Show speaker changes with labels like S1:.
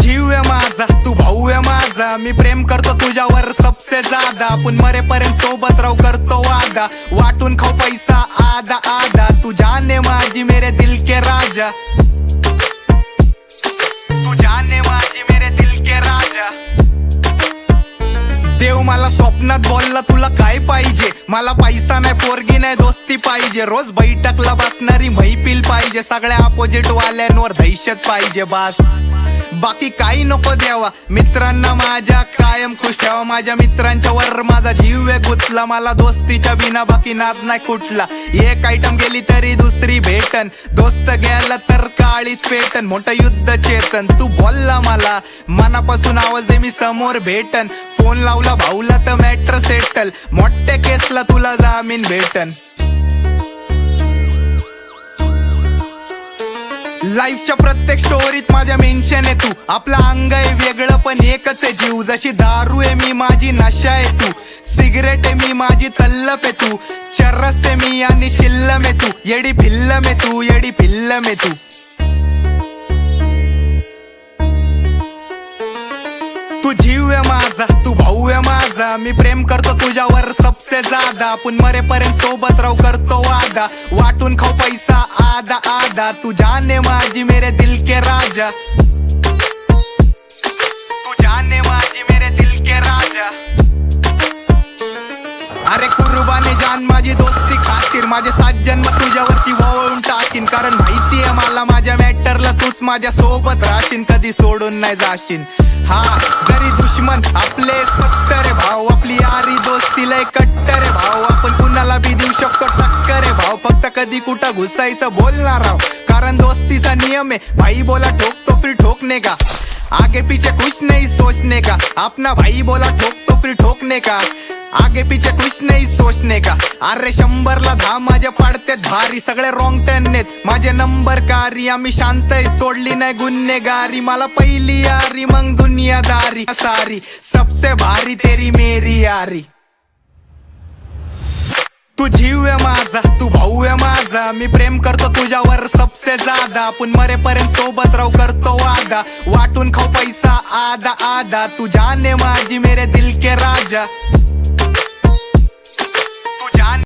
S1: जीव आहे माझा, तू भाऊ आहे माझा, मी प्रेम करतो तुझ्यावर सबसे ज्यादा. आपण मरेपर्यंत सोबत राहू करतो वादा, वाटून खाऊ पैसा आधा आधा. तू जान है माझी मेरे दिल के राजा, तू जान है माझी मेरे दिल के राजा. देव मला स्वप्नात बोलला तुला काय पाहिजे, मला पैसा नाही पोरगी नाही दोस्ती पाहिजे. रोज बैठकला बसणारी मैफिल पाहिजे, सगळ्या अपोजिट वाल्यांवर दहशत पाहिजे बास. बाकी काही नको द्यावा, मित्रांना माझ्या कायम खुश ठेवा. माझ्या मित्रांच्या वर माझा जीव आहे गुंतला, मला दोस्तीच्या बिना बाकी नाद नाही कुठला. एक आयटम गेली तरी दुसरी भेटन, दोस्त गेला तर काळीच पेटन. मोठं युद्ध चेतन, तू बोलला मला मनापासून आवाज दे मी समोर भेटन. फोन लावला भाऊला तर मॅटर सेटल, मोठ्या केसला तुला जामीन भेटन. लाईफच्या प्रत्येक स्टोरीत माझ्या मेन्शन आहे तू, आपलं अंग आहे वेगळं पण एकच आहे जीव. जशी दारू आहे मी माझी नशा आहे तू, सिगरेट आहे मी माझी तल्लप आहे तू, चर्रस आहे मी आणि शिल्लम आहे तू, येडी भिल्लम आहे तू, येडी भिल्लम आहे तू. तू जीव आहे माझा, तू भाऊ आहे माझा, मी प्रेम करतो तुझ्यावर सबसे ज्यादा. आपण मरेपर्यंत सोबत राहू करतो वादा, वाटून खाऊ पैसा आधा आधा. तू जान है माझी मेरे दिल के राजा, तू जान है माझी मेरे दिल के राजा. अरे कुर्बानी जान माझी दोस्ती खातीर, माझे 7 जन्म तुझ्यावरती वळून टाकीन. कारण माहिती आहे मला माझ्या मॅटरला तूच माझ्या सोबत राहशील, कधी सोडून नाही जाशील. हा जरी दुश्मन आपले 70 भाव, आपली यारी दोस्ती लय कट्टर आहे भाव. आपण कुणाला बी देऊ शकतो टक्कर आहे भाव, फक्त कधी कुठं घुसायचं बोलणार आहो. कारण दोस्तीचा नियम आहे, भाई बोला ठोकतो फिर ठोकने का, आगे पीछे कुछ नहीं सोचने का. अपना भाई बोला ठोकतो फिर ठोकने का, आगे पीछे कुछ नहीं सोचने का. अरे 100ला 10 माझे पाडतेत भारी, सगळे रॉंग टर्न आहेत माझे नंबर कारी. आम्ही शांत आहे सोडली नाही गुन्हेगारी, मला पहिली यारी मग दुनियादारी सारी. सबसे भारी तेरी मेरी यारी. तू जीव आहे माझा, तू भाऊ आहे माझा, मी प्रेम करतो तुझ्यावर सबसे ज्यादा. आपण मरेपर्यंत सोबत राहू करतो वादा, वाटून खाऊ पैसा आधा आधा. तू जान है माझी मेरे दिल के राजा.